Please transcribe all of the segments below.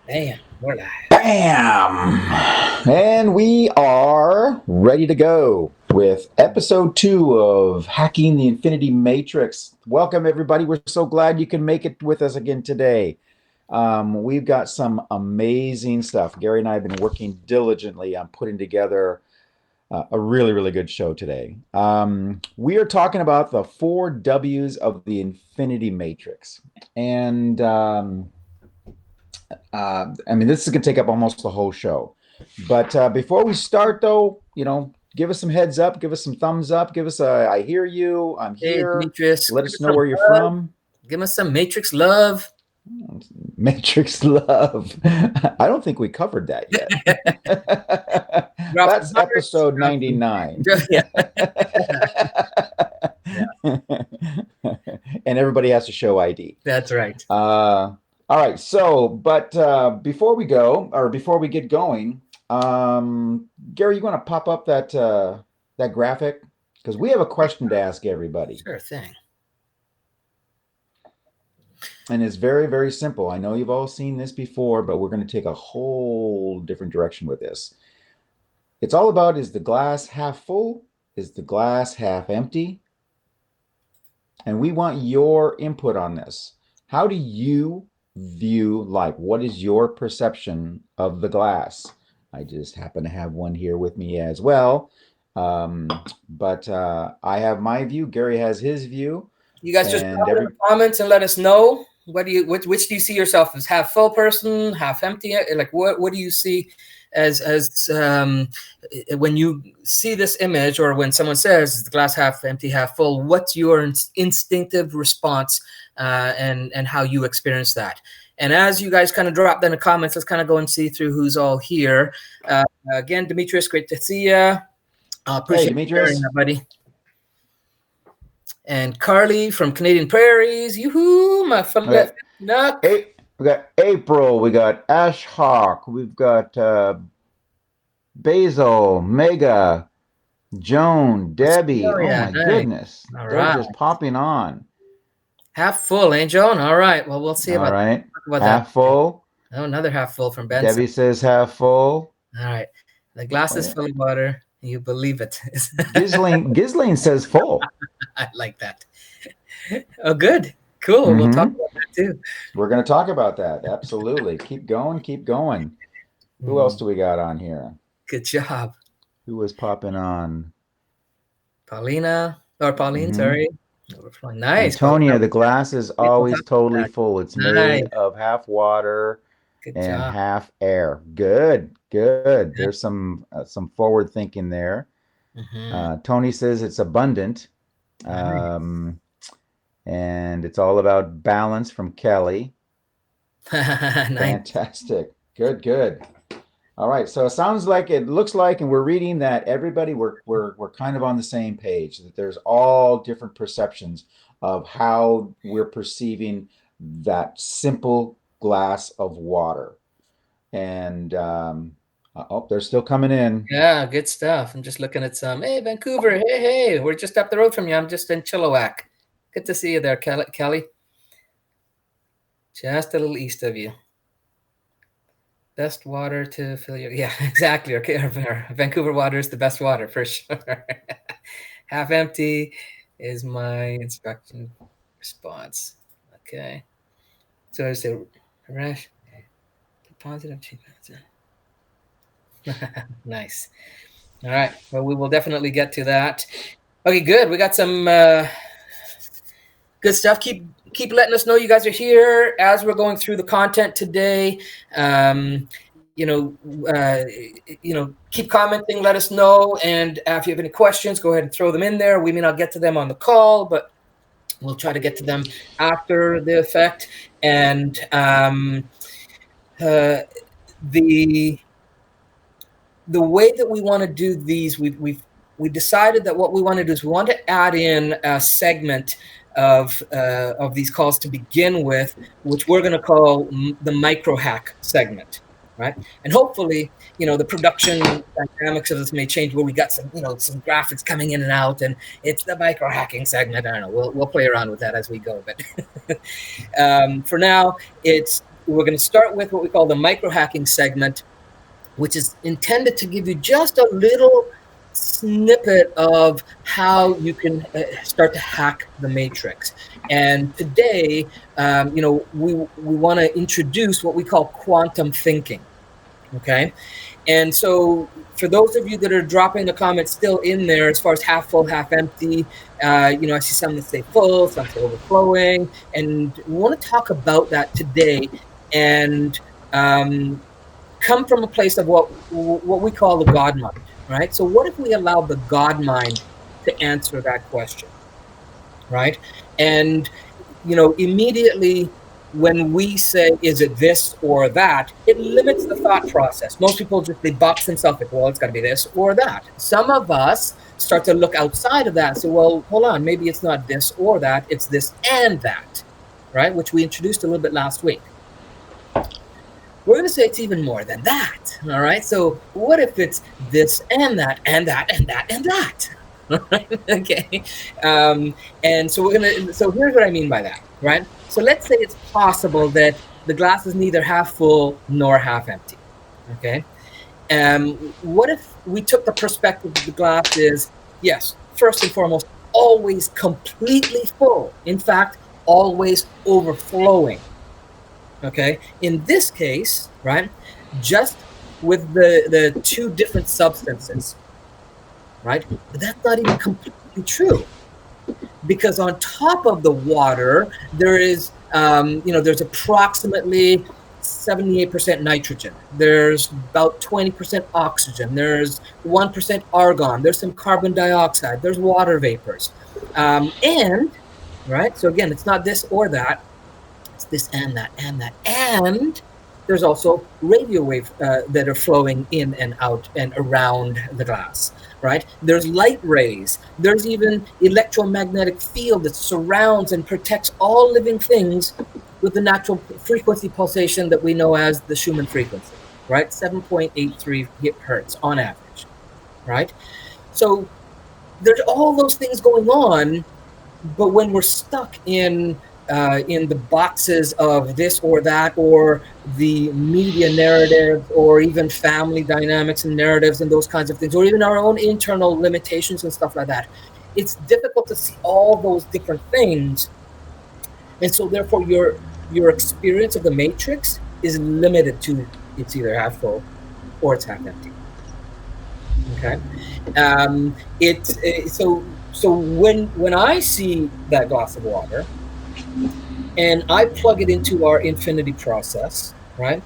Bam, we're live. Bam! And we are ready to go with episode 2 of Hacking the Infinity Matrix. Welcome, everybody. We're so glad you can make it with us again today. We've got some amazing stuff. Gary and I have been working diligently on putting together a really, really good show today. We are talking about the 4 W's of the Infinity Matrix. And I mean, this is going to take up almost the whole show. But before we start, though, give us some heads up, give us some thumbs up, give us a I hear you, I'm Hey, here. Demetrius, Let us know where you're from. give us some Matrix love. Matrix love. I don't think we covered that yet. Drop some That's hearts. episode 99. Yeah, yeah, And everybody has to show ID. that's right. All right. So, but before we go, or before we get going, Gary, you want to pop up that graphic because we have a question to ask everybody, Sure thing. and it's very, very simple. I know you've all seen this before, but we're going to take a whole different direction with this. It's all about: is the glass half full? Is the glass half empty? And we want your input on this. How do you view life? What is your perception of the glass? I just happen to have one here with me as well. Um, but I have my view. Gary has his view. You guys just And drop it in the comments and let us know. Which do you see yourself as, half full person, half empty? Like what do you see as when you see this image, or when someone says the glass half empty, half full? What's your instinctive response, and how you experience that? And as you guys kind of drop that in the comments, let's kind of go and see through who's all here. Again, Demetrius, great to see you. Hey, Appreciate you sharing Demetrius. that, buddy. And Carly from Canadian Prairies. Yoo-hoo, my We got, nuck. we got April. We got Ash Hawk. We've got Basil, Mega, Joan, Debbie. Oh Australia, my nice. goodness. All They're right. just popping on. Half full, eh, Joan? All right. Well, we'll see All about right. talk about that. Half full. Oh, another half full from Benson. Debbie says half full. All right. The glass Oh, is yeah. full of water. You believe it. Ghislaine says full. I like that. Oh, good. Cool. We'll talk Mm-hmm. about that too. We're going to talk about that. Absolutely. Keep going. Keep going. Who else do we got on here? Good job. Who was popping on? Pauline, Mm-hmm. sorry. Nice. Antonia, the glass is We will always talk about totally that. full. It's Nice. made of half water Good and job. half air. Good, good. There's some forward thinking there. Mm-hmm. Tony says it's abundant, um, and it's all about balance from Kelly. Nice. Fantastic. Good, good. All right. So it looks like, and we're reading that everybody we're kind of on the same page. That there's all different perceptions of how we're perceiving that simple glass of water. And oh, they're still coming in. Yeah, good stuff. I'm just looking at some. Hey, Vancouver. Hey, we're just up the road from you. I'm just in Chilliwack. Good to see you there, Kelly. Just a little east of you. Best water to fill your. Yeah, exactly. Okay, our Vancouver water is the best water for sure. Half empty is my inspection response. Okay. So I say, rash, positive. Nice. All right. Well, we will definitely get to that. Okay, good. We got some good stuff. Keep letting us know you guys are here as we're going through the content today. You know, keep commenting. Let us know, and if you have any questions, go ahead and throw them in there. We may not get to them on the call, but we'll try to get to them after the effect. And the way that we want to do these, we decided that what we want to do is we want to add in a segment of these calls to begin with, which we're going to call the microhack segment, right? And hopefully, the production dynamics of this may change, where we got some graphics coming in and out, and it's the microhacking segment. I don't know. We'll play around with that as we go, but for now, it's we're going to start with what we call the microhacking segment, which is intended to give you just a little snippet of how you can start to hack the matrix. And today, we want to introduce what we call quantum thinking. Okay. And so for those of you that are dropping the comments still in there, as far as half full, half empty, I see some that say full, some say overflowing, and we want to talk about that today, and come from a place of what we call the God mind, right? So what if we allow the God mind to answer that question, right? And immediately when we say, is it this or that, it limits the thought process. Most people just, they box themselves like, well, it's got to be this or that. Some of us start to look outside of that and say, well, hold on, maybe it's not this or that, it's this and that, right? Which we introduced a little bit last week. We're going to say it's even more than that, all right? So what if it's this and that and that and that and that? Right? Okay. And so so here's what I mean by that, right? So let's say it's possible that the glass is neither half full nor half empty. Okay. What if we took the perspective that the glass is, yes, first and foremost, always completely full. In fact, always overflowing. Okay. In this case, right, just with the two different substances, right? But that's not even completely true, because on top of the water, there is, there's approximately 78% nitrogen. There's about 20% oxygen. There's 1% argon. There's some carbon dioxide. There's water vapors. And, right, so again, it's not this or that. It's this and that and that. And there's also radio waves that are flowing in and out and around the glass, right? There's light rays. There's even electromagnetic field that surrounds and protects all living things with the natural frequency pulsation that we know as the Schumann frequency, right? 7.83 hertz on average, right? So there's all those things going on, but when we're stuck in the boxes of this or that, or the media narrative, or even family dynamics and narratives and those kinds of things, or even our own internal limitations and stuff like that, it's difficult to see all those different things. And so therefore your experience of the matrix is limited to it's either half full or it's half empty. Okay. So when I see that glass of water and I plug it into our infinity process, right?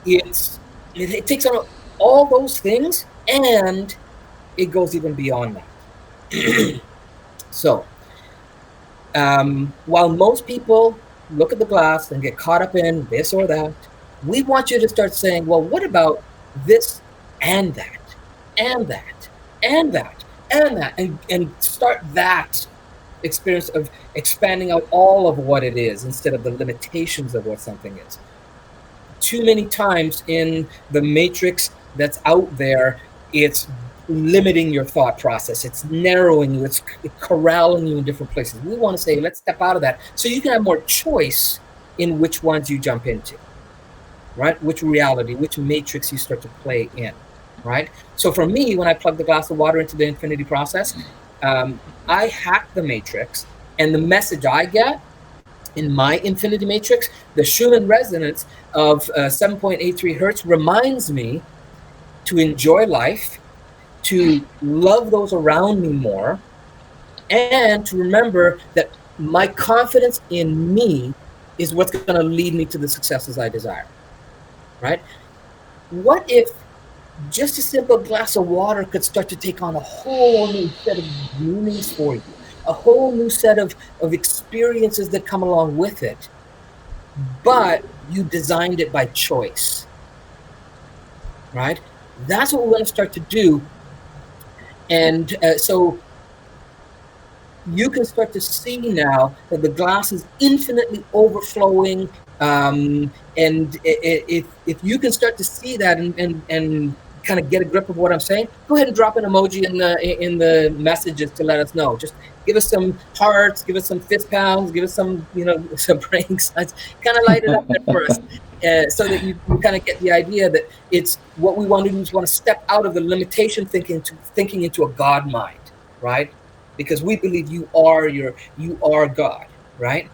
It takes on all those things, and it goes even beyond that. So, while most people look at the glass and get caught up in this or that, we want you to start saying, well, what about this and that, and that, and that, and that, and start that experience of expanding out all of what it is instead of the limitations of what something is. Too many times in the matrix that's out there, it's limiting your thought process. It's narrowing you. It's corralling you in different places. We want to say, let's step out of that so you can have more choice in which ones you jump into, right? Which reality, which matrix you start to play in, right? So for me, when I plug the glass of water into the infinity process, I hack the matrix, and the message I get in my infinity matrix, the Schumann resonance of 7.83 hertz, reminds me to enjoy life, to love those around me more, and to remember that my confidence in me is what's going to lead me to the successes I desire, right? What if just a simple glass of water could start to take on a whole new set of meanings for you, a whole new set of experiences that come along with it, but you designed it by choice, right? That's what we're going to start to do. And so you can start to see now that the glass is infinitely overflowing. And if you can start to see that and kind of get a grip of what I'm saying, go ahead and drop an emoji in the messages to let us know. Just give us some hearts, give us some fist pounds, give us some some praying signs, kind of light it up there for us. so that you kind of get the idea that it's what we want to do is want to step out of the limitation thinking into a God mind, right? Because we believe you are God, right?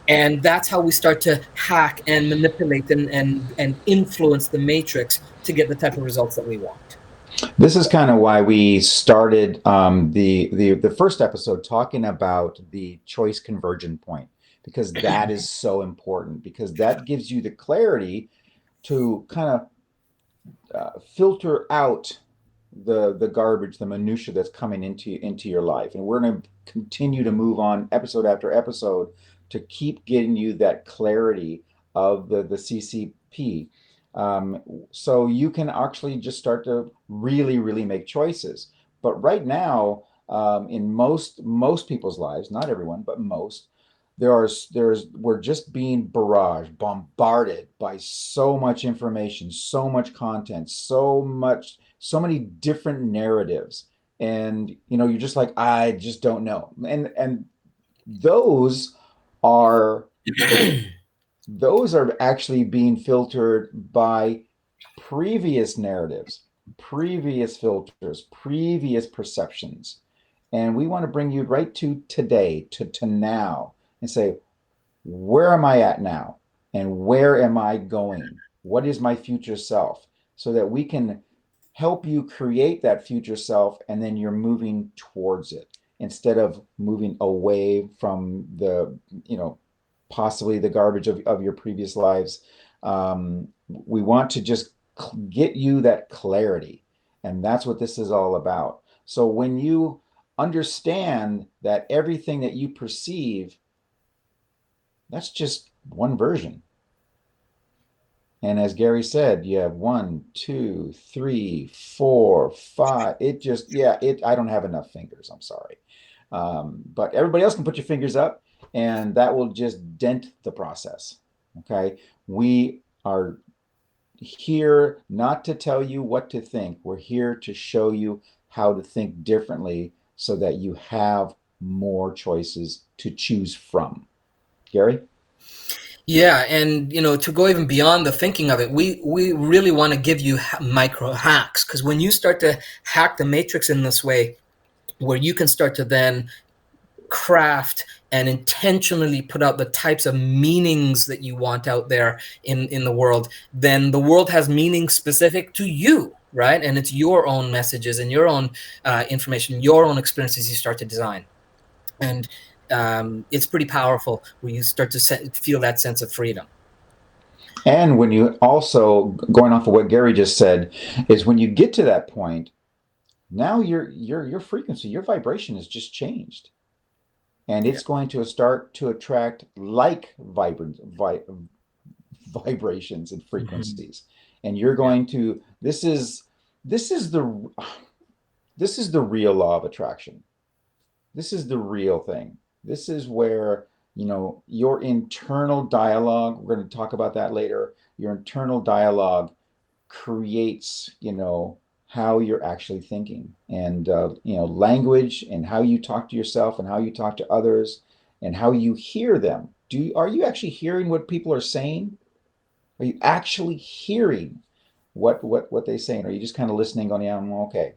And that's how we start to hack and manipulate and influence the matrix to get the type of results that we want. This is kind of why we started the first episode talking about the choice convergent point, because that is so important, because that gives you the clarity to kind of filter out the garbage, the minutia that's coming into your life. And we're going to continue to move on episode after episode to keep getting you that clarity of the CCP. So you can actually just start to really, really make choices. But right now, in most people's lives, not everyone, but most, we're just being bombarded by so much information, so much content, so many different narratives. And you're just like, I just don't know. And those are those are actually being filtered by previous narratives, previous filters, previous perceptions. And we want to bring you right to today, to now, and say, where am I at now? And where am I going? What is my future self? So that we can help you create that future self, and then you're moving towards it instead of moving away from the, possibly the garbage of your previous lives. We want to just get you that clarity. And that's what this is all about. So when you understand that everything that you perceive, that's just one version. And as Gary said, you have 1, 2, 3, 4, 5. I don't have enough fingers. I'm sorry. But everybody else can put your fingers up, and that will just dent the process. Okay. We are here not to tell you what to think. We're here to show you how to think differently so that you have more choices to choose from. Gary? Yeah, and to go even beyond the thinking of it, we really want to give you micro hacks, because when you start to hack the matrix in this way, where you can start to then craft and intentionally put out the types of meanings that you want out there in the world, then the world has meaning specific to you, right? And it's your own messages and your own information, your own experiences you start to design. And it's pretty powerful when you start to feel that sense of freedom. And when you also, going off of what Gary just said, is when you get to that point, now your frequency, your vibration has just changed. And it's going to start to attract like vibrations and frequencies. Mm-hmm. And you're going to, this is the real law of attraction. This is the real thing. This is where, your internal dialogue, we're going to talk about that later. Your internal dialogue creates, how you're actually thinking, and, language, and how you talk to yourself and how you talk to others and how you hear them. Are you actually hearing what people are saying? Are you actually hearing what they're saying? Or are you just kind of listening, going, yeah, okay.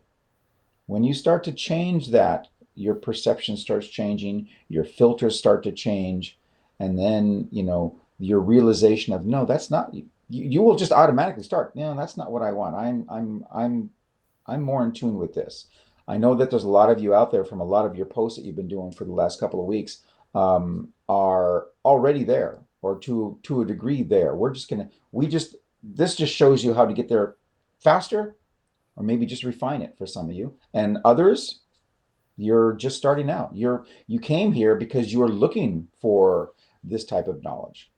When you start to change that, your perception starts changing, your filters start to change, and then your realization of, no, that's not you will just automatically start, that's not what I want. I'm more in tune with this. I know that there's a lot of you out there, from a lot of your posts that you've been doing for the last couple of weeks, are already there, or to a degree there. This just shows you how to get there faster, or maybe just refine it for some of you. And others, you're just starting out. You came here because you were looking for this type of knowledge.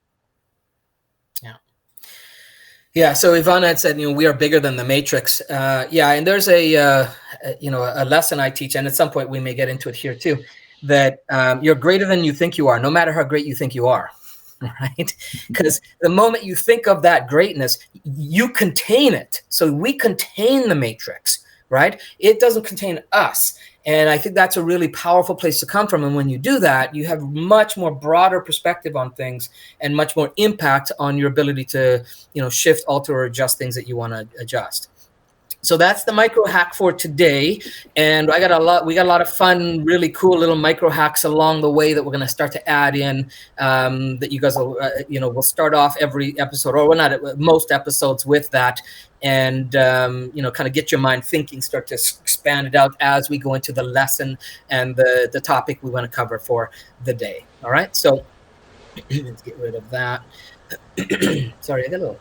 Yeah. So Ivana had said, we are bigger than the matrix. And there's a lesson I teach, and at some point we may get into it here too, that you're greater than you think you are, no matter how great you think you are. Right? Because the moment you think of that greatness, you contain it. So we contain the matrix, right? It doesn't contain us. And I think that's a really powerful place to come from. And when you do that, you have much more broader perspective on things and much more impact on your ability to, shift, alter, or adjust things that you want to adjust. So that's the micro hack for today. And we got a lot of fun, really cool little micro hacks along the way that we're going to start to add in, that you guys will, we'll start off every episode, or not most episodes, with that. And, kind of get your mind thinking, start to expand it out as we go into the lesson and the topic we want to cover for the day. All right. So let's get rid of that. Sorry, I got a little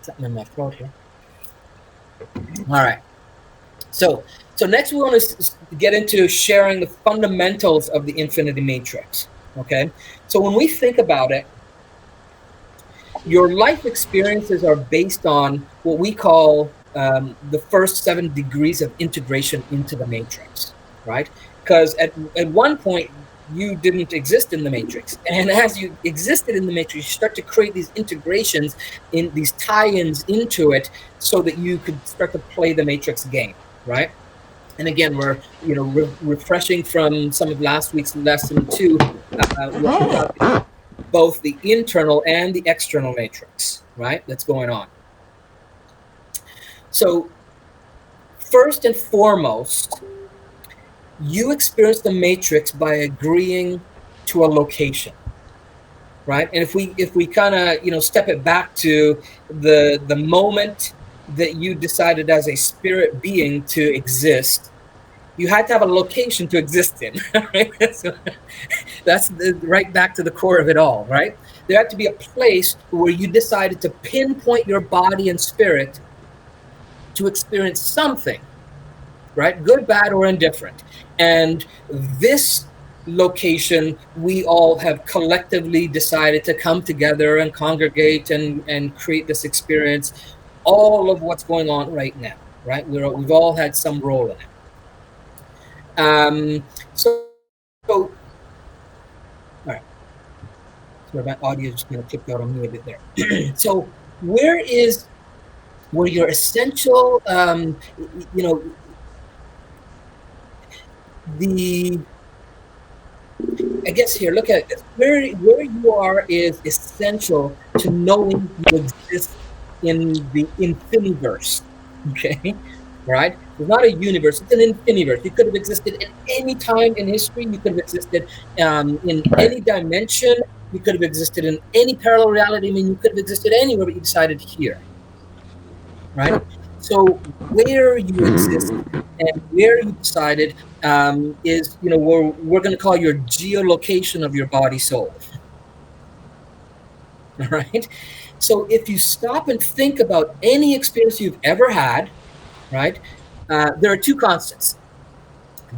something in my throat here. All right. So next we want to get into sharing the fundamentals of the infinity matrix. Okay. So when we think about it, your life experiences are based on what we call the first 7 degrees of integration into the matrix, right? Because at one point, you didn't exist in the matrix. And as you existed in the matrix, you start to create these integrations, in these tie-ins into it, so that you could start to play the matrix game, right? And again, we're refreshing from some of last week's lesson 2, both the internal and the external matrix, right? That's going on. So first and foremost, you experience the matrix by agreeing to a location, right? And if we kind of step it back to the moment that you decided as a spirit being to exist, you had to have a location to exist in, right? So that's right back to the core of it all, right? There had to be a place where you decided to pinpoint your body and spirit to experience something, right? Good, bad, or indifferent. And this location, we all have collectively decided to come together and congregate and create this experience, all of what's going on right now, right? We've all had some role in it. All right. So my audio is just going to clip out on me a bit there. So where your essential, I guess here, look at this. Where you are is essential to knowing you exist in the infini-verse. Okay, right? It's not a universe; it's an infini-verse. You could have existed at any time in history. You could have existed in any dimension. You could have existed in any parallel reality. I mean, you could have existed anywhere, but you decided here, right? So where you exist and where you decided is, we're going to call your geolocation of your body soul. All right. So if you stop and think about any experience you've ever had, right, there are 2 constants.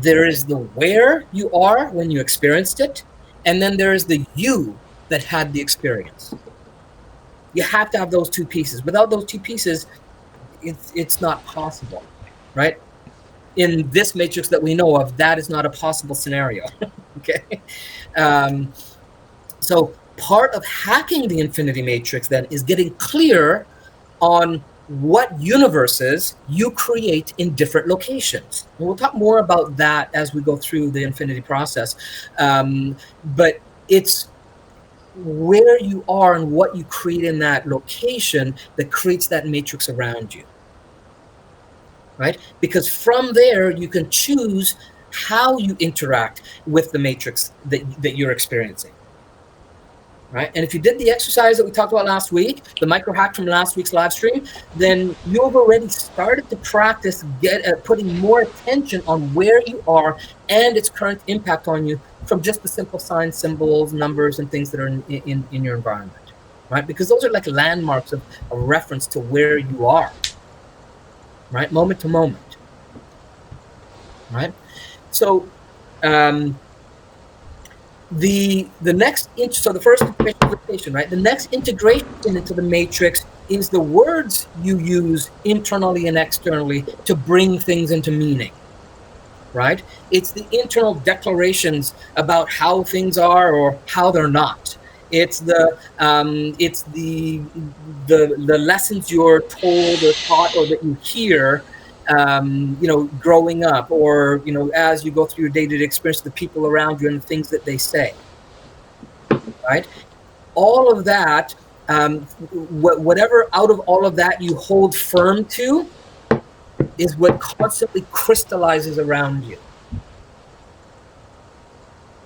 There is the where you are when you experienced it, and then there is the you that had the experience. You have to have those 2 pieces. Without those 2 pieces, it's not possible, right? In this matrix that we know of, that is not a possible scenario. Okay. So part of hacking the infinity matrix then is getting clear on what universes you create in different locations. And we'll talk more about that as we go through the infinity process. But it's where you are and what you create in that location that creates that matrix around you, right? Because from there, you can choose how you interact with the matrix that you're experiencing, right? And if you did the exercise that we talked about last week, the micro hack from last week's live stream, then you've already started to practice putting more attention on where you are and its current impact on you from just the simple signs, symbols, numbers, and things that are in your environment, right? Because those are like landmarks of a reference to where you are, right? Moment to moment, right? So the next so the first integration, right? The next integration into the matrix is the words you use internally and externally to bring things into meaning, right? It's the internal declarations about how things are or how they're not. It's the lessons you're told or taught or that you hear growing up, or, as you go through your day-to-day experience, the people around you and the things that they say, right? All of that, whatever out of all of that you hold firm to is what constantly crystallizes around you.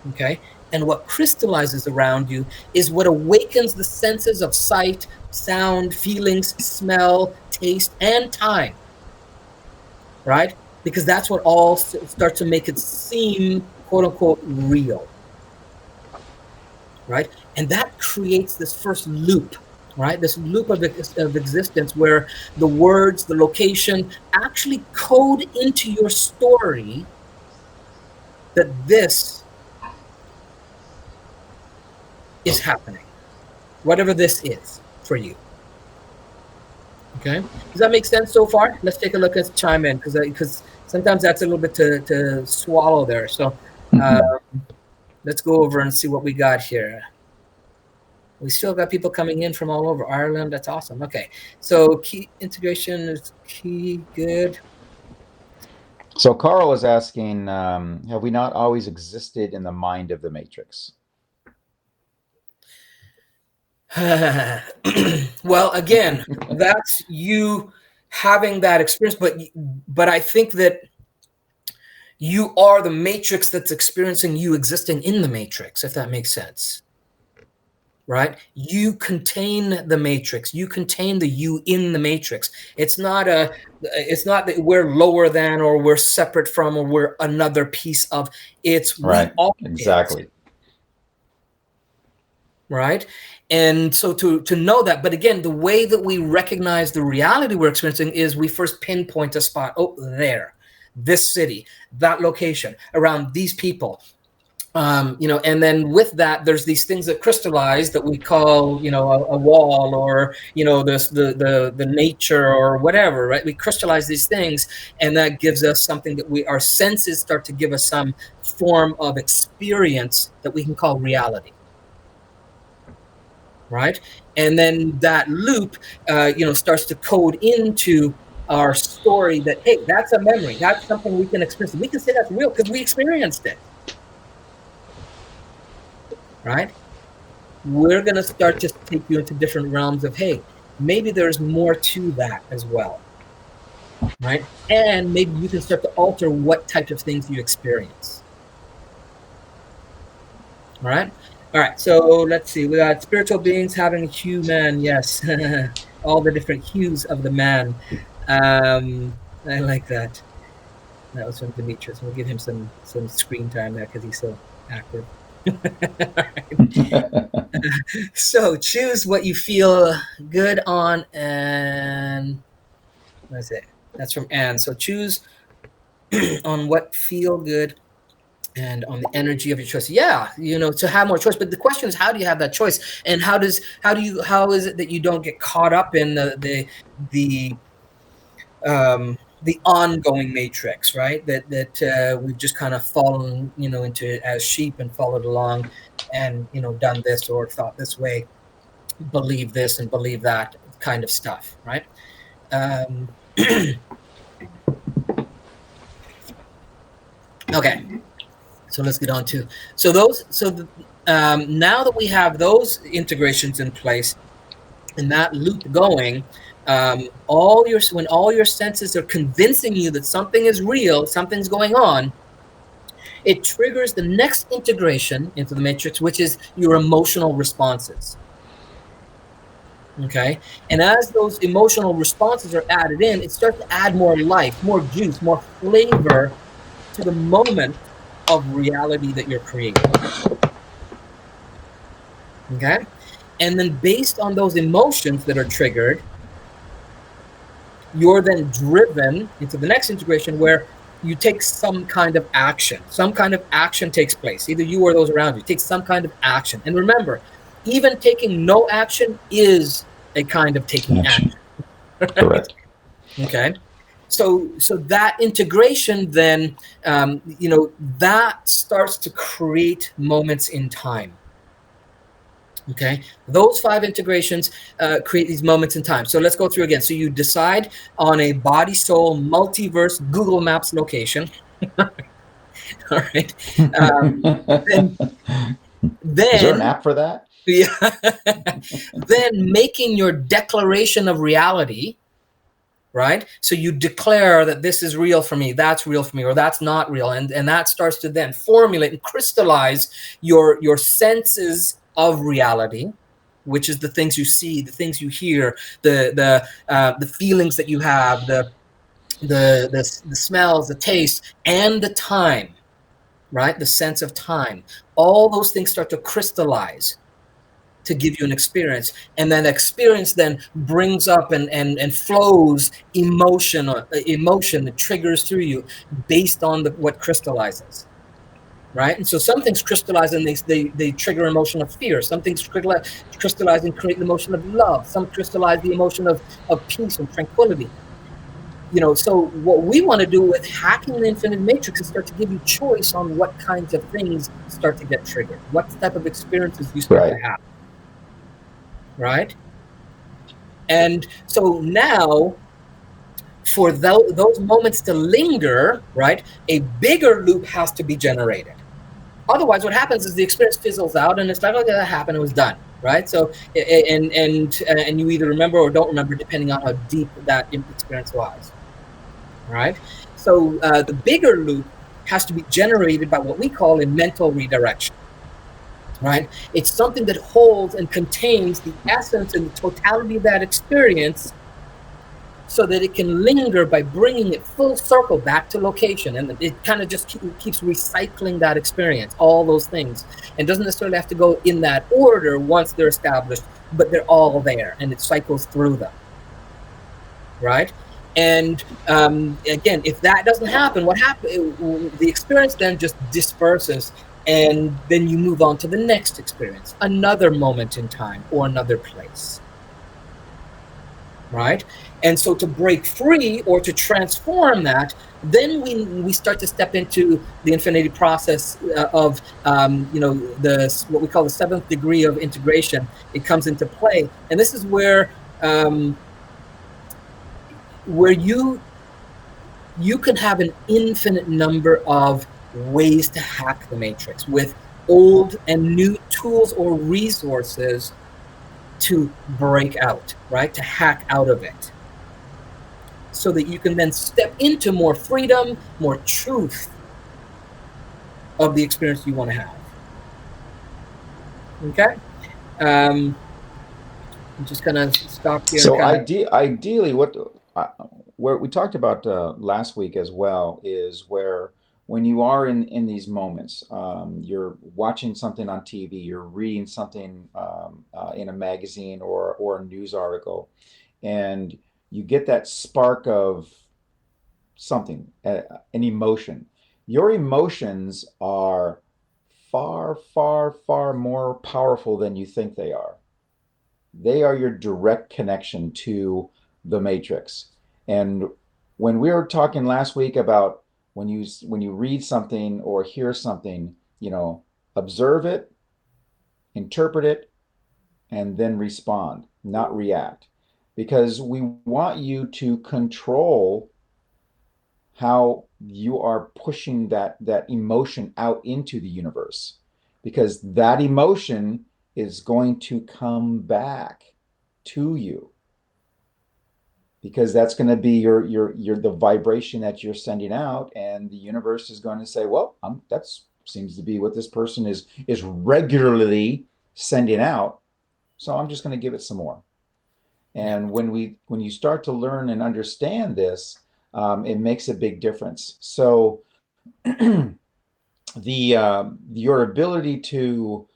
Okay? And what crystallizes around you is what awakens the senses of sight, sound, feelings, smell, taste, and time. Right? Because that's what all starts to make it seem, quote unquote, real. Right? And that creates this first loop, right? This loop of existence where the words, the location actually code into your story that this is happening, whatever this is for you. Okay, does that make sense so far? Let's take a look at chime in, because sometimes that's a little bit to swallow there. So let's go over and see what we got here. We still got people coming in from all over Ireland. That's awesome. Okay, so key integration is key. Good. So Carl is asking, have we not always existed in the mind of the matrix? Well, again, that's you having that experience, but I think that you are the matrix that's experiencing you existing in the matrix, if that makes sense. Right? You contain the matrix. You contain the you in the matrix. It's not that we're lower than, or we're separate from, or we're another piece of. It's right. We all exactly. Is. Right? And so to know that, but again, the way that we recognize the reality we're experiencing is we first pinpoint a spot. Oh, there, this city, that location, around these people, and then with that, there's these things that crystallize that we call, a wall, or, the nature, or whatever, right? We crystallize these things, and that gives us something that our senses start to give us some form of experience that we can call reality. Right? And then that loop, starts to code into our story that, hey, that's a memory. That's something we can experience. We can say that's real because we experienced it. Right? We're going to start to take you into different realms of, hey, maybe there's more to that as well. Right? And maybe you can start to alter what type of things you experience. All right? All right, so let's see. We got spiritual beings having a hue man. Yes, all the different hues of the man. I like that. That was from Demetrius. We'll give him some screen time there because he's so active. So choose what you feel good on, and what is it? That's from Anne. So choose on what feel good and on the energy of your choice. Yeah, to have more choice. But the question is, how do you have that choice? And how is it that you don't get caught up in the ongoing matrix, right? That we've just kind of fallen, into as sheep and followed along, and done this or thought this way, believe this and believe that kind of stuff, right? Okay. So let's get on to now that we have those integrations in place and that loop going, when all your senses are convincing you that something is real, something's going on, it triggers the next integration into the matrix, which is your emotional responses. Okay, and as those emotional responses are added in, it starts to add more life, more juice, more flavor to the moment of reality that you're creating. Okay, and then based on those emotions that are triggered, you're then driven into the next integration where you take some kind of action. Some kind of action takes place. Either you or those around you take some kind of action. And remember, even taking no action is a kind of taking action. Correct. Okay. So that integration then, that starts to create moments in time. Okay, those 5 integrations create these moments in time. So let's go through again. So you decide on a body soul multiverse Google Maps location. All right. Then Is there an then app for that? yeah, then making your declaration of reality, right? So you declare that this is real for me, that's real for me, or that's not real, and that starts to then formulate and crystallize your senses of reality, which is the things you see, the things you hear, the feelings that you have, the smells, the taste, and the time, right? The sense of time. All those things start to crystallize to give you an experience, and then experience then brings up and flows emotion that triggers through you based on what crystallizes, right? And so some things crystallize and they trigger emotion of fear. Some things crystallize and create the emotion of love. Some crystallize the emotion of peace and tranquility. So what we want to do with hacking the infinite matrix is start to give you choice on what kinds of things start to get triggered, what type of experiences you start to Right. have, right? And so now, for those moments to linger, right, a bigger loop has to be generated. Otherwise, what happens is the experience fizzles out, and it's like, okay, that happened, it was done, right? So, and you either remember or don't remember, depending on how deep that experience was, right? So, the bigger loop has to be generated by what we call a mental redirection. Right? It's something that holds and contains the essence and the totality of that experience so that it can linger by bringing it full circle back to location. And it kind of just keeps recycling that experience, all those things. And doesn't necessarily have to go in that order once they're established, but they're all there and it cycles through them. Right? And again, if that doesn't happen, what happens? The experience then just disperses, and then you move on to the next experience, another moment in time or another place. Right? And so to break free or to transform that, then we start to step into the infinity process of what we call the 7th degree of integration. It comes into play, and this is where you can have an infinite number of ways to hack the matrix with old and new tools or resources to break out, right? To hack out of it, so that you can then step into more freedom, more truth of the experience you want to have. Okay? I'm just going to stop here and So kind of. ideally, where we talked about last week as well is where when you are in these moments, you're watching something on TV, you're reading something in a magazine or a news article, and you get that spark of something, an emotion. Your emotions are far, far, far more powerful than you think they are. They are your direct connection to the matrix. And when we were talking last week about when you read something or hear something, observe it, interpret it, and then respond, not react. Because we want you to control how you are pushing that emotion out into the universe, because that emotion is going to come back to you, because that's going to be your the vibration that you're sending out, and the universe is going to say, well, that seems to be what this person is regularly sending out, so I'm just going to give it some more. Yeah. And when you start to learn and understand this, it makes a big difference. So your ability to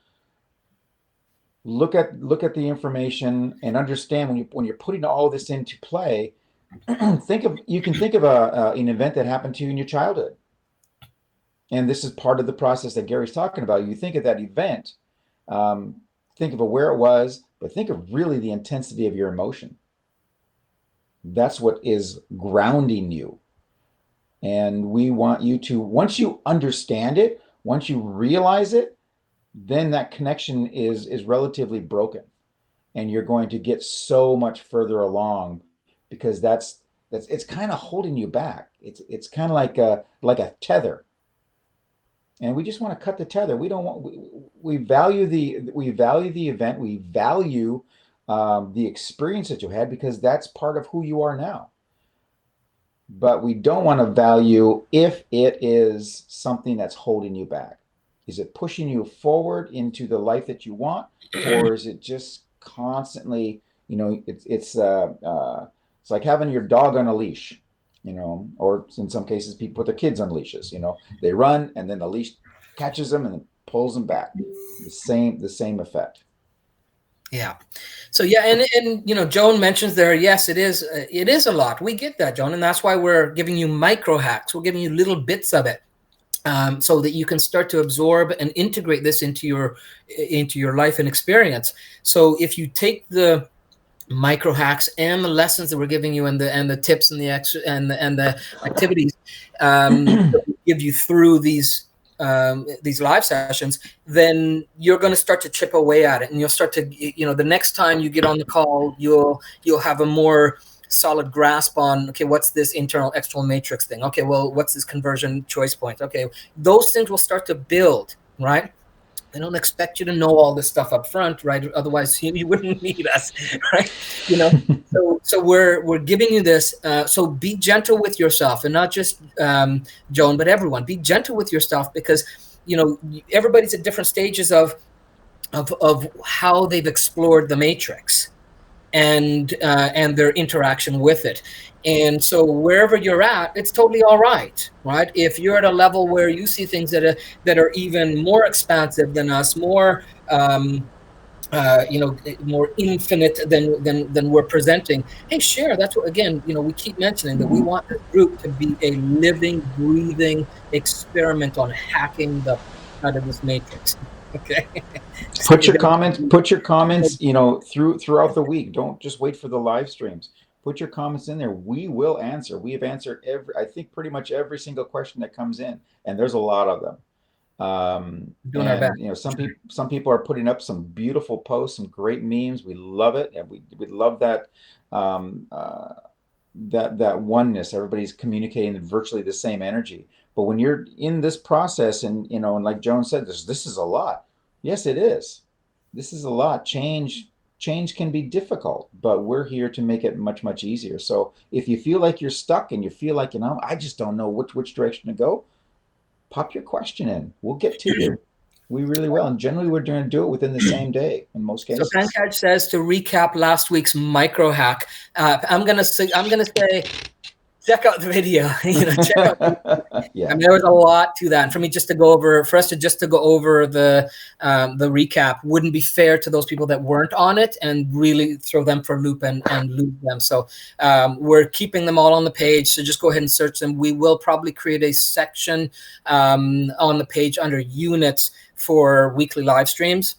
look at the information and understand when you're putting all this into play, you can think of an event that happened to you in your childhood, and this is part of the process that Gary's talking about. You think of that event, um, think of where it was, but think of really the intensity of your emotion. That's what is grounding you. And we want you to, once you understand it, once you realize it, then that connection is relatively broken, and you're going to get so much further along, because that's it's kind of holding you back. It's kind of like a tether, and we just want to cut the tether. We don't want we value the event. We value the experience that you had, because that's part of who you are now. But we don't want to value if it is something that's holding you back. Is it pushing you forward into the life that you want, or is it just constantly, it's like having your dog on a leash, or in some cases people put their kids on leashes. They run and then the leash catches them and pulls them back. The same effect. Yeah. So yeah, and Joan mentions there, yes, it is a lot. We get that, Joan, and that's why we're giving you micro hacks. We're giving you little bits of it, so that you can start to absorb and integrate this into your life and experience. So if you take the micro hacks and the lessons that we're giving you, and the tips and the activities that we give you through these live sessions, then you're going to start to chip away at it, and you'll start to, the next time you get on the call, you'll have a more solid grasp on, okay, what's this internal external matrix thing? Okay, well, what's this conversion choice point? Okay, those things will start to build, right? They don't expect you to know all this stuff up front, right? Otherwise, you wouldn't need us, right? So we're giving you this. So be gentle with yourself, and not just Joan, but everyone. Be gentle with yourself, because everybody's at different stages of how they've explored the matrix and their interaction with it. And so wherever you're at, it's totally all right, right? If you're at a level where you see things that are even more expansive than us, more more infinite than we're presenting, hey, share. That's what, again, we keep mentioning that we want this group to be a living, breathing experiment on hacking the out of this matrix. Okay. Put your comments throughout the week. Don't just wait for the live streams. Put your comments in there. We will answer. We have answered I think pretty much every single question that comes in, and there's a lot of them. Doing our best. Some people are putting up some beautiful posts, some great memes. We love it, and we love that that oneness. Everybody's communicating virtually the same energy. But when you're in this process, and like Joan said, this is a lot. Yes, it is. This is a lot. Change can be difficult, but we're here to make it much, much easier. So if you feel like you're stuck and you feel like, I just don't know which direction to go, pop your question in. We'll get to you. We really will. And generally, we're going to do it within the same day in most cases. So Pankaj says, to recap last week's micro hack, I'm gonna say, check out the video. Check out. Yeah. I mean, there was a lot to that, and for us to go over the recap wouldn't be fair to those people that weren't on it, and really throw them for a loop and loop them. So we're keeping them all on the page. So just go ahead and search them. We will probably create a section on the page under units for weekly live streams,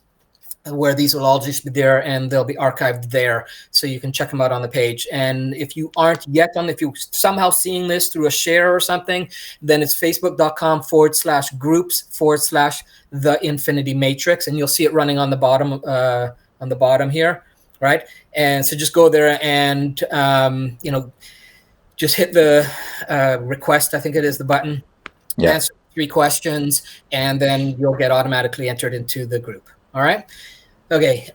where these will all just be there, and they'll be archived there, so you can check them out on the page. And if you aren't yet if you're somehow seeing this through a share or something, then it's facebook.com/groups/the infinity matrix, and you'll see it running on the bottom here, right? And so just go there and just hit the request, I think it is the button. Yeah. Answer 3 questions, and then you'll get automatically entered into the group. All right. Okay.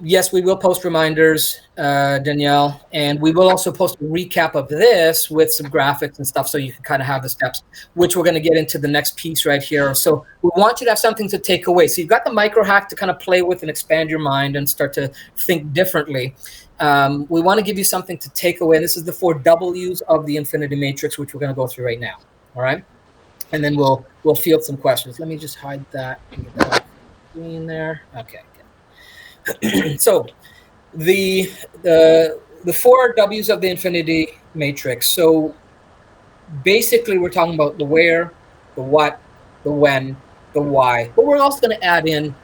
Yes, we will post reminders, Danielle, and we will also post a recap of this with some graphics and stuff, so you can kind of have the steps, which we're going to get into the next piece right here. So we want you to have something to take away. So you've got the micro hack to kind of play with and expand your mind and start to think differently. We want to give you something to take away. This is the 4 W's of the Infinity Matrix, which we're going to go through right now. All right. And then we'll field some questions. Let me just hide that. Get that off the screen there. Okay. Good. So the 4 W's of the Infinity Matrix. So basically, we're talking about the where, the what, the when, the why. But we're also going to add in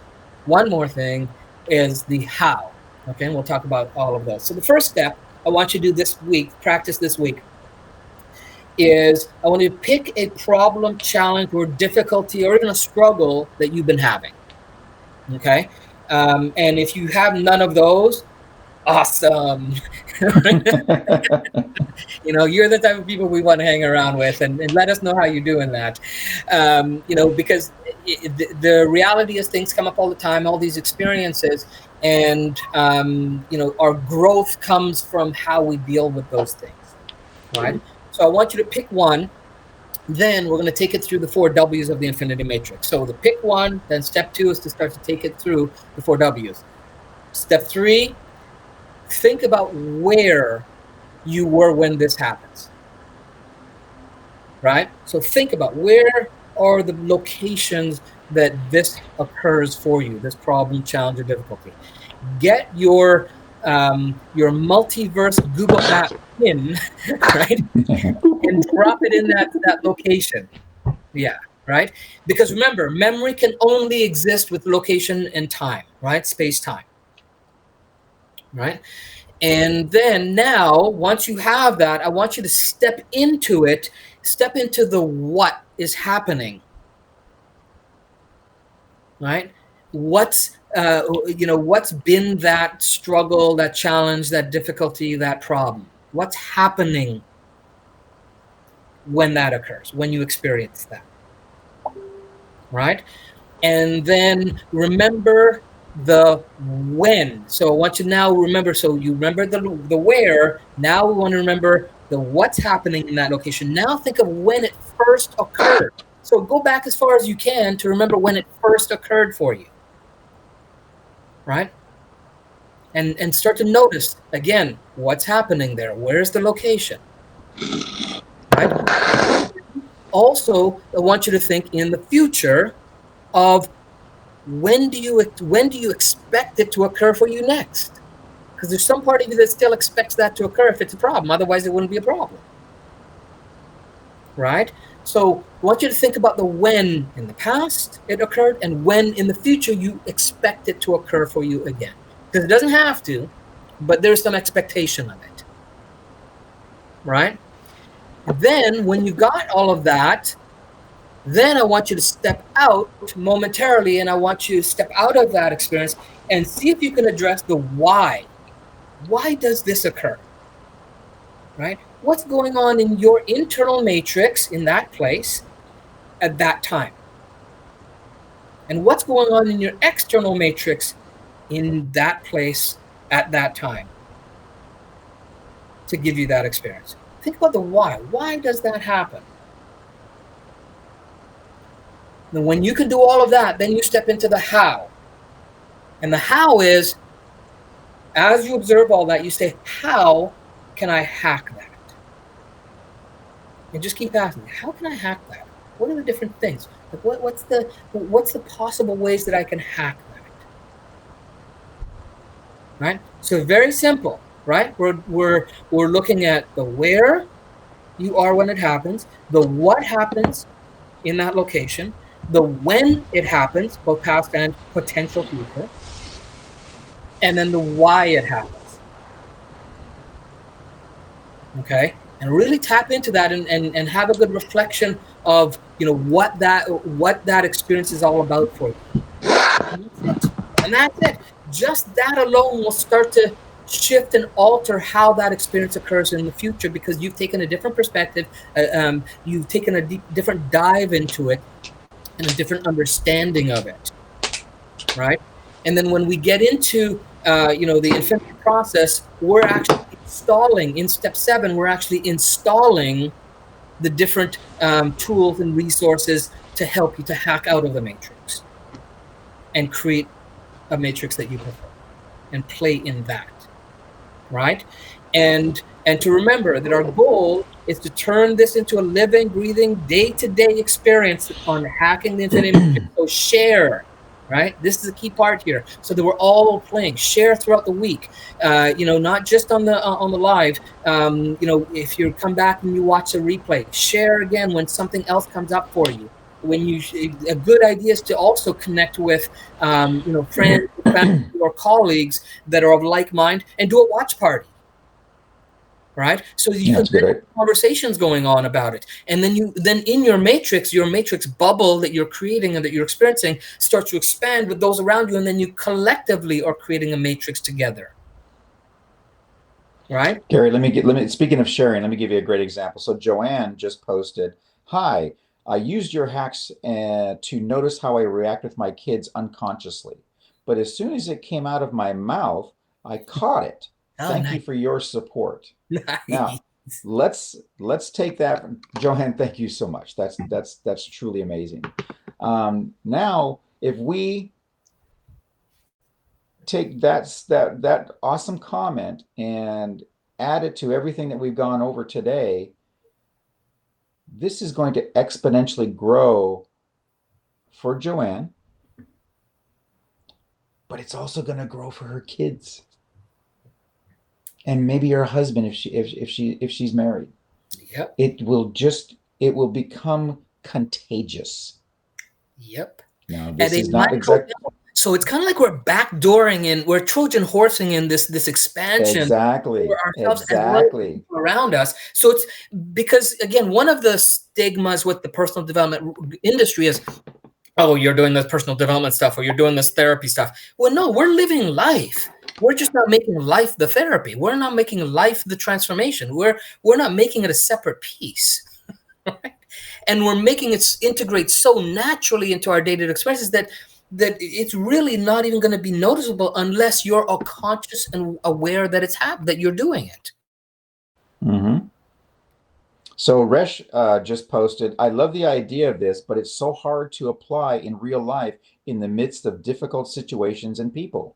one more thing, is the how. Okay, and we'll talk about all of those. So the first step I want you to do this week, practice this week, is I want you to pick a problem, challenge, or difficulty, or even a struggle that you've been having. Okay. And if you have none of those, awesome. You're the type of people we want to hang around with, and let us know how you're doing that. Because the reality is things come up all the time, all these experiences, and our growth comes from how we deal with those things, right? So I want you to pick one. Then we're going to take it through the 4 W's of the infinity matrix. So the pick one, then step 2 is to start to take it through the 4 W's. Step 3, think about where you were when this happens, right? So think about where are the locations that this occurs for you, this problem, challenge, or difficulty. Get your multiverse Google Map pin, right? And drop it in that location. Yeah, right? Because remember, memory can only exist with location and time, right? Space-time, right? And then now, once you have that, I want you to step into it, step into the what is happening, right? What's been that struggle, that challenge, that difficulty, that problem? What's happening when that occurs, when you experience that, right? And then remember the when. So I want you to now remember, so you remember the where, now we want to remember the what's happening in that location. Now think of when it first occurred. So go back as far as you can to remember when it first occurred for you, right? And start to notice, again, what's happening there. Where's the location, right? Also, I want you to think in the future of when do you expect it to occur for you next? Because there's some part of you that still expects that to occur if it's a problem. Otherwise, it wouldn't be a problem, right? So I want you to think about the when in the past it occurred and when in the future you expect it to occur for you again. Because it doesn't have to, but there's some expectation of it, right? Then when you got all of that, then I want you to step out momentarily, and I want you to step out of that experience and see if you can address the why. Why does this occur? Right? What's going on in your internal matrix in that place at that time? And what's going on in your external matrix in that place at that time to give you that experience? Think about the why. Why does that happen? And when you can do all of that, then you step into the how. And the how is, as you observe all that, you say, how can I hack that? And just keep asking, how can I hack that? What are the different things? Like what's the possible ways that I can hack that? Right? So very simple, right? We're looking at the where you are when it happens, the what happens in that location, the when it happens, both past and potential future, and then the why it happens. Okay? And really tap into that and have a good reflection of what that experience is all about for you. And that's it. Just that alone will start to shift and alter how that experience occurs in the future, because you've taken a different perspective, you've taken a different dive into it, and a different understanding of it, right? And then when we get into the infinity process, we're actually installing, in step 7, we're actually installing the different tools and resources to help you to hack out of the matrix and create a matrix that you prefer and play in that, right? And to remember that our goal is to turn this into a living, breathing, day-to-day experience on hacking the infinity. So share, right? This is a key part here, so that we're all playing. Share throughout the week, not just on the live. If you come back and you watch a replay, share again when something else comes up for you. A good idea is to also connect with friends, family, or colleagues that are of like mind, and do a watch party. right? So you Yeah, can that's good, right? have conversations going on about it, and then in your matrix bubble that you're creating and that you're experiencing starts to expand with those around you, and then you collectively are creating a matrix together, right? Gary, speaking of sharing, let me give you a great example. So Joanne just posted, "Hi, I used your hacks to notice how I react with my kids unconsciously. But as soon as it came out of my mouth, I caught it. Oh, Thank you nice. for your support." Nice. Now, let's take that, Joanne. Thank you so much. That's truly amazing. Now, if we take that awesome comment and add it to everything that we've gone over today, this is going to exponentially grow for Joanne, but it's also going to grow for her kids and maybe her husband if she's married. Yep. It will become contagious. Yep. Now, At this a is not micro exact. level. So it's kind of like we're backdooring in, we're Trojan horsing in this expansion for Exactly. ourselves as well as the Exactly. people around us. So it's because, again, one of the stigmas with the personal development industry is, oh, you're doing this personal development stuff, or you're doing this therapy stuff. Well, no, we're living life. We're just not making life the therapy. We're not making life the transformation. We're not making it a separate piece. Right? And we're making it integrate so naturally into our day-to-day experiences that it's really not even going to be noticeable unless you're all conscious and aware that it's that you're doing it. Mm-hmm. So Resh just posted, "I love the idea of this, but it's so hard to apply in real life in the midst of difficult situations and people."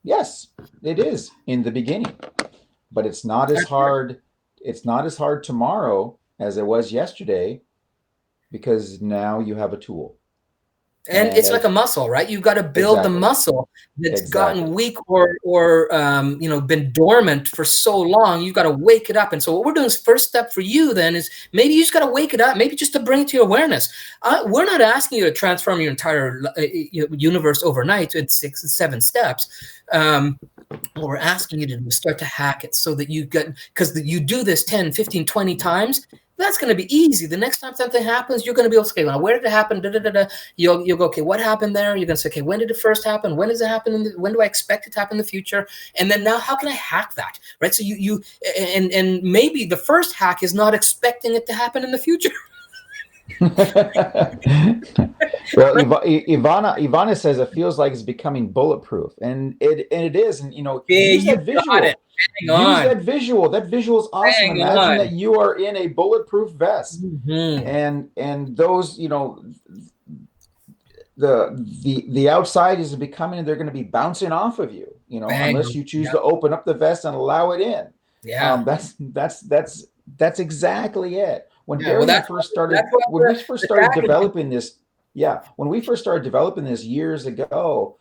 Yes, it is in the beginning, but it's not as hard. It's not as hard tomorrow as it was yesterday because now you have a tool. And And it's like a as muscle, right? You've got to build the exactly, muscle that's gotten exactly. weak or been dormant for so long. You've got to wake it up. And so what we're doing is, first step for you then is maybe you just got to wake it up, maybe just to bring it to your awareness. We're not asking you to transform your entire universe overnight in 6 and 7 steps. What we're asking you to do is start to hack it so that you get, because you do this 10, 15, 20 times, that's going to be easy. The next time something happens, you're going to be able to say, well, where did it happen? Da, da, da, da. You'll go, okay, what happened there? You're going to say, okay, when did it first happen? When does it happen? When do I expect it to happen in the future? And then now, how can I hack that? Right? So and maybe the first hack is not expecting it to happen in the future. Well, Ivana says it feels like it's becoming bulletproof, and it is. And Yeah, use you that got it. visual. Hang Use on. that visual. That visual is awesome. Hang Imagine on. that you are in a bulletproof vest, Mm-hmm. and those the outside is becoming. They're going to be bouncing off of you. Bang. Unless you choose Yep. to open up the vest and allow it in. Yeah. That's exactly it. When Yeah. Well, Gary and I first started, when we first the started tag. developing this, yeah, when we first started developing this years ago,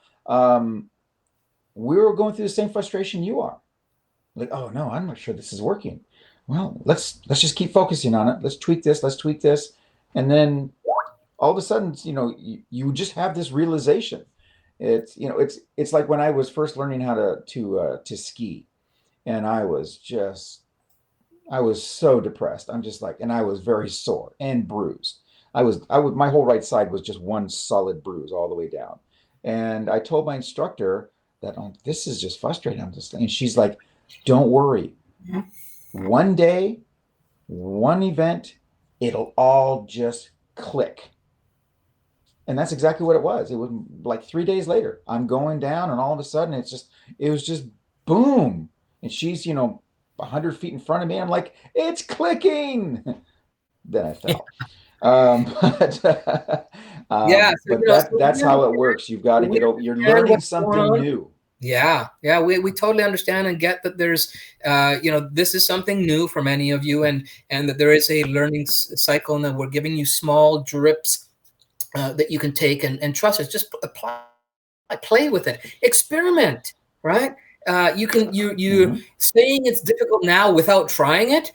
we were going through the same frustration you are. Like, oh no, I'm not sure this is working. Well, let's just keep focusing on it. Let's tweak this. Let's tweak this, and then all of a sudden, you just have this realization. It's like when I was first learning how to ski, and I was so depressed. I'm just like, and I was very sore and bruised. My whole right side was just one solid bruise all the way down. And I told my instructor that, oh, this is just frustrating. And she's like, don't worry. One day, one event, it'll all just click. And that's exactly what it was. It was like 3 days later, I'm going down, and all of a sudden it was just boom. And she's, 100 feet in front of me. I'm like, it's clicking. Then I fell. Yeah. So, That's how it works. You've got to we get over, you're understand learning what's going something on. new. Yeah. We totally understand and get that there's, this is something new for many of you, and that there is a learning cycle, and that we're giving you small drips that you can take and trust us. Just apply, play with it, experiment, right? You're saying it's difficult now without trying it.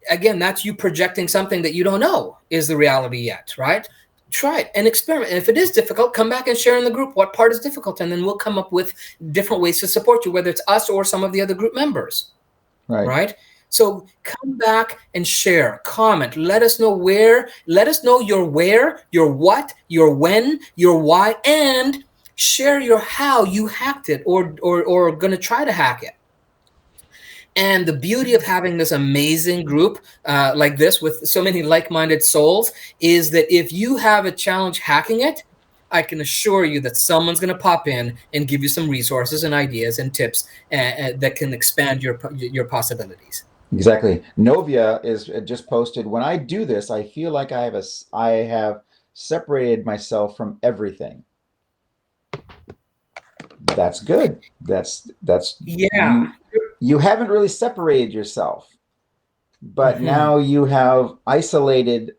Again, that's you projecting something that you don't know is the reality yet, right? Try it and experiment. And if it is difficult, come back and share in the group what part is difficult, and then we'll come up with different ways to support you, whether it's us or some of the other group members. Right? So come back and share, comment. Let us know let us know your where, your what, your when, your why, and share your how you hacked it or gonna try to hack it. And the beauty of having this amazing group like this with so many like-minded souls is that if you have a challenge hacking it, I can assure you that someone's going to pop in and give you some resources and ideas and tips that can expand your possibilities. Exactly. Novia is just posted. When I do this, I feel like I have separated myself from everything. That's good. That's Yeah. you haven't really separated yourself, but Mm-hmm. now you have isolated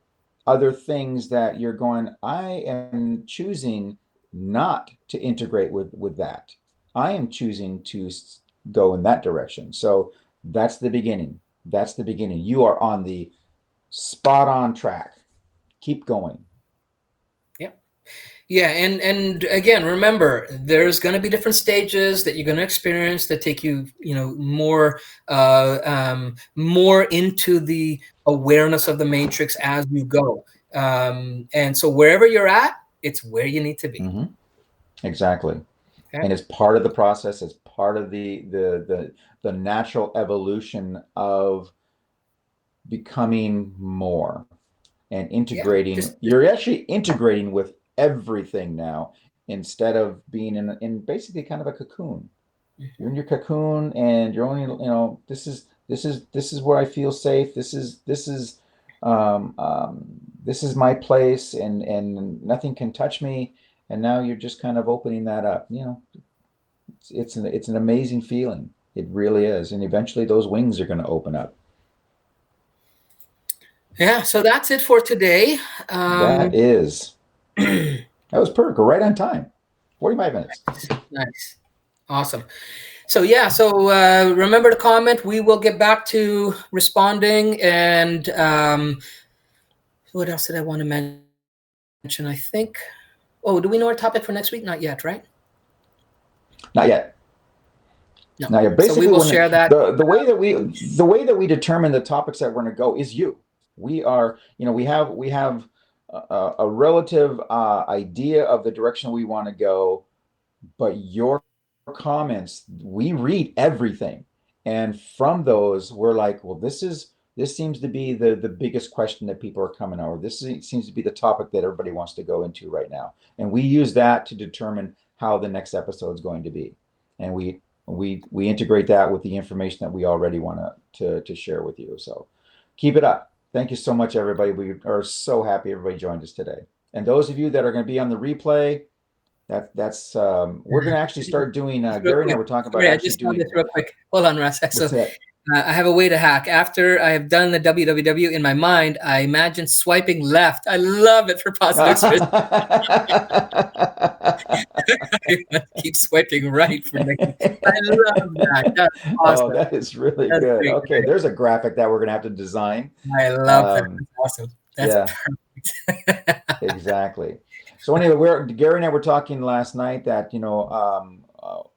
other things that you're going, I am choosing not to integrate with that. I am choosing to go in that direction. So that's the beginning. That's the beginning. You are on the spot on track. Keep going. Yeah. Yeah, and again, remember, there's going to be different stages that you're going to experience that take you, more into the awareness of the matrix as you go. And so wherever you're at, it's where you need to be. Mm-hmm. Exactly. Okay? And it's part of the process. It's part of the natural evolution of becoming more and Yeah. integrating. You're actually integrating with everything now instead of being in basically kind of a cocoon. You're in your cocoon and you're only, this is where I feel safe. Um, um, this is my place, and nothing can touch me. And now you're just kind of opening that up. It's an amazing feeling. It really is. And eventually those wings are going to open up. Yeah. So that's it for today. That is, that was perfect. We're right on time. 45 minutes. Nice. Awesome. So yeah, so remember to comment. We will get back to responding. And what else did I want to mention? I think. Oh, do we know our topic for next week? Not yet, right? Not yet. No. Now, yeah, So we basically, will when share that. the way that we determine the topics that we're going to go is you. We are, we have a relative idea of the direction we want to go, but your comments, we read everything, and from those, we're like, well, this seems to be the biggest question that people are coming over. Seems to be the topic that everybody wants to go into right now, and we use that to determine how the next episode is going to be, and we integrate that with the information that we already want to share with you. So keep it up. Thank you so much, everybody. We are so happy everybody joined us today, and those of you that are going to be on the replay, that's we're going to actually start doing. Just real Gary and I quick. were talking about Sorry, I actually just found doing. this real quick. Hold on, Russ. So What's that? I have a way to hack. After I have done the www in my mind, I imagine swiping left. I love it for positive spin. Keep swiping right for negative. I love that. That's Oh, awesome. that is really That's good. great. Okay, there's a graphic that we're going to have to design. I love that. Um, That's awesome. That's yeah, perfect. exactly. So anyway, Gary and I were talking last night that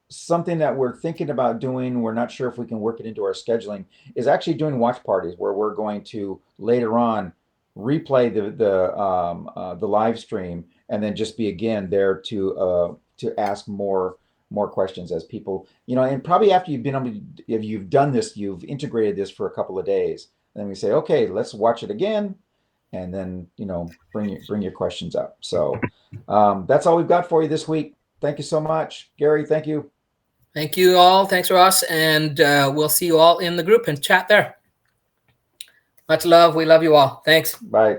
something that we're thinking about doing. We're not sure if we can work it into our scheduling. Is actually doing watch parties where we're going to later on replay the live stream and then just be again there to ask more questions as people, and probably after you've been able to, if you've done this, you've integrated this for a couple of days, and then we say, okay, let's watch it again, and then bring your questions up. So that's all we've got for you this week. Thank you so much, Gary. Thank you. Thank you all. Thanks, Ross. And we'll see you all in the group and chat there. Much love. We love you all. Thanks. Bye.